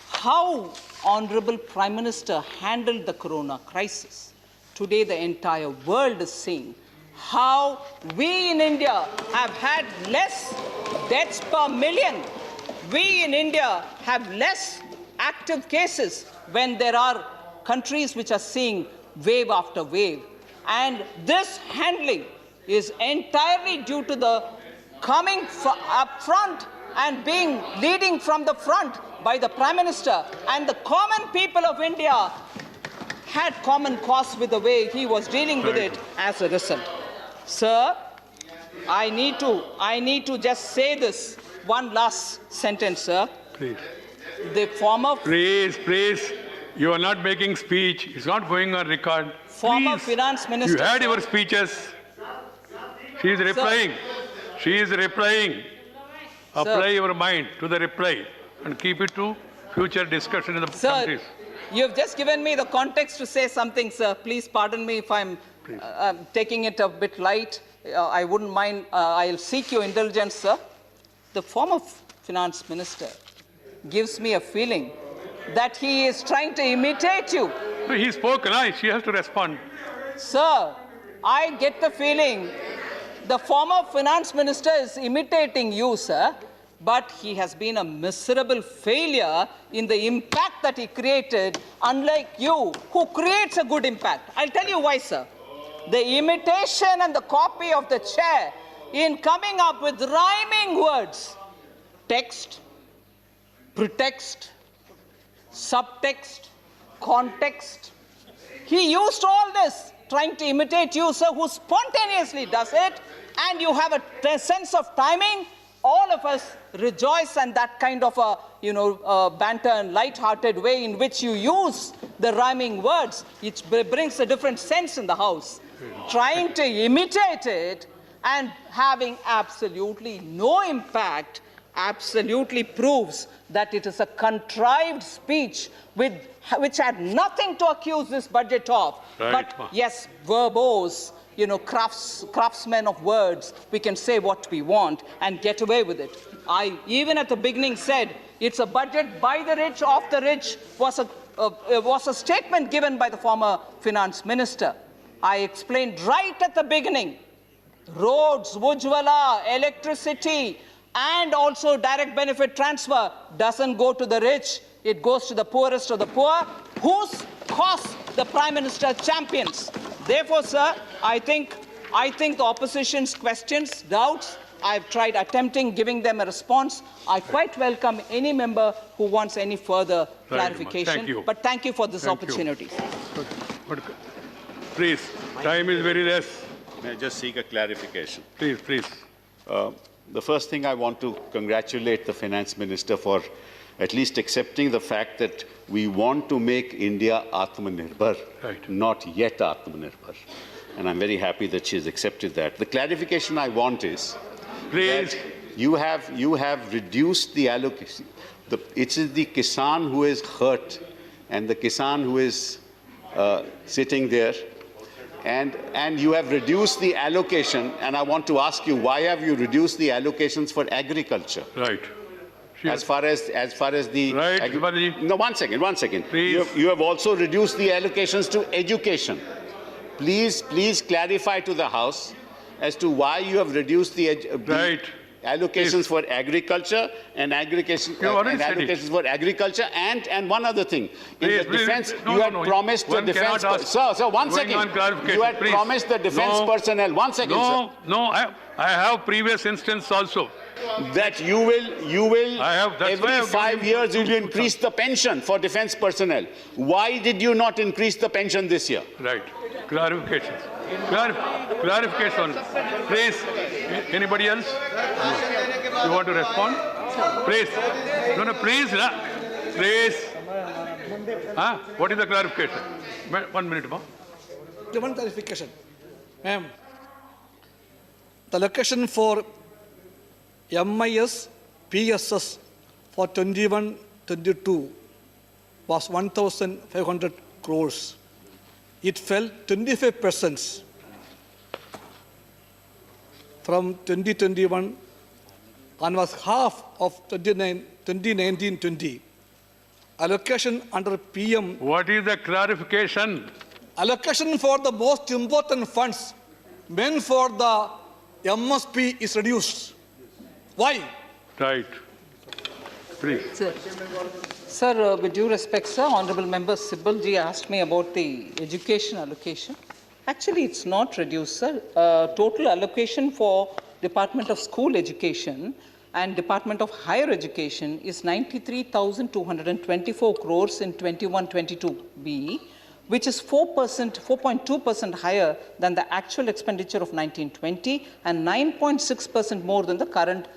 how Honorable Prime Minister handled the corona crisis, today the entire world is seeing how we in India have had less deaths per million. We in India have less active cases when there are countries which are seeing wave after wave. And this handling is entirely due to the coming up front and leading from the front by the Prime Minister, and the common people of India had common cause with the way he was dealing with it as a result. Sir, I need to just say this one last sentence, sir. Please. The former... Please. You are not making speech. It's not going on record. Former Please. finance minister... You had your speeches. She is replying. She is replying. Apply your mind to the reply and keep it to future discussion in the countries. You have just given me the context to say something, sir. Please pardon me if I'm taking it a bit light. I wouldn't mind. I'll seek your indulgence, sir. The former finance minister gives me a feeling that he is trying to imitate you. So he spoke nice. She has to respond. Sir, I get the feeling the former finance minister is imitating you, sir, but he has been a miserable failure in the impact that he created, unlike you, who creates a good impact. I'll tell you why, sir. The imitation and the copy of the chair in coming up with rhyming words, text, pretext, subtext, context. He used all this trying to imitate you, sir, who spontaneously does it, and you have a sense of timing. All of us rejoice in that kind of a banter and light-hearted way in which you use the rhyming words. It brings a different sense in the house. Trying to imitate it and having absolutely no impact absolutely proves that it is a contrived speech which had nothing to accuse this budget of. Right. But yes, verbose, craftsmen of words, we can say what we want and get away with it. I even at the beginning said it's a budget by the rich, of the rich, was a statement given by the former finance minister. I explained right at the beginning, roads, Ujjwala, electricity, and also direct benefit transfer doesn't go to the rich, it goes to the poorest of the poor, whose cause the Prime Minister champions. Therefore, sir, I think the opposition's questions, doubts, I've tried attempting giving them a response. I quite welcome any member who wants any further clarification. Thank you. But thank you for this opportunity. Please, time is very less. May I just seek a clarification? Please, please. The first thing I want to congratulate the Finance Minister for at least accepting the fact that we want to make India Atmanirbhar, Right. not yet Atmanirbhar. And I'm very happy that she has accepted that. The clarification I want is Please. that you have reduced the allocation. It is the Kisan who is hurt and the Kisan who is sitting there. And you have reduced the allocation, and I want to ask you, why have you reduced the allocations for agriculture? Right. As far as the Right, Balaji. No, one second. Please. You have also reduced the allocations to education. Please clarify to the House as to why you have reduced the Right. allocations for agriculture and allocations for agriculture and one other thing. In the defense, you had promised the defense. Sir, one second. You had promised the defense personnel. 1 second, sir. No, I have previous instance also. That you will that's why every I've 5 years you will increase the pension for defense personnel. Why did you not increase the pension this year? Right. Clarification. Clarification. Please. Anybody else? You want to respond? Please. No, please. Please. What is the clarification? 1 minute more. The one clarification. Ma'am, the allocation for MIS, PSS for 21-22 was 1,500 crores. It fell 25% from 2021 and was half of 2019-20. Allocation under PM. What is the clarification? Allocation for the most important funds meant for the MSP is reduced. Why? Right. Please. Sir, with due respect, sir, Honorable Member Sibalji asked me about the education allocation. Actually, it's not reduced, sir. Total allocation for Department of School Education and Department of Higher Education is 93,224 crores in 21-22B, which is 4.2% higher than the actual expenditure of 1920 and 9.6% more than the current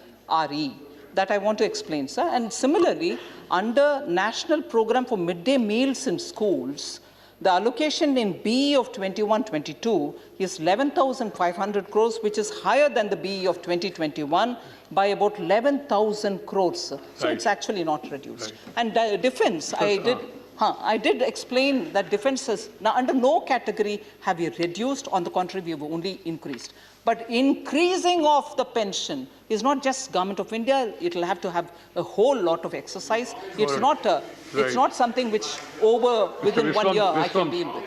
RE. That I want to explain, sir. And similarly, under National Program for Midday Meals in Schools, the allocation in BE of 21-22 is 11,500 crores, which is higher than the BE of 2021 by about 11,000 crores. So Right. it's actually not reduced. Right. And defense, I did explain that defense has, now under no category have we reduced, on the contrary, we have only increased. But increasing of the pension is not just Government of India, it will have to have a whole lot of exercise. It's not it's not something which within 1 year I can deal with.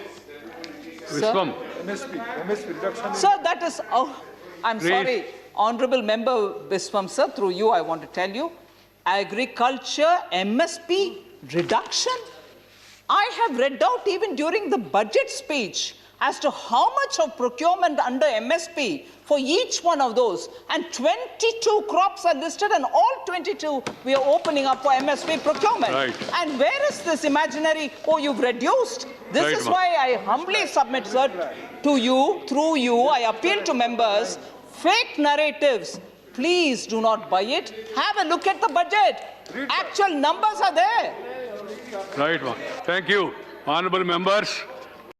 Viswam. Sir, that is, I'm Please. sorry, Honorable Member Viswam, sir, through you I want to tell you, agriculture MSP reduction, I have read out even during the budget speech as to how much of procurement under MSP for each one of those, and 22 crops are listed, and all 22 we are opening up for MSP procurement. Right. And where is this imaginary, oh, you've reduced? This Right, is ma'am. why I humbly submit, sir, to you, through you, I appeal to members, fake narratives, please do not buy it. Have a look at the budget. Actual numbers are there. Right, ma'am. Thank you. Honorable members.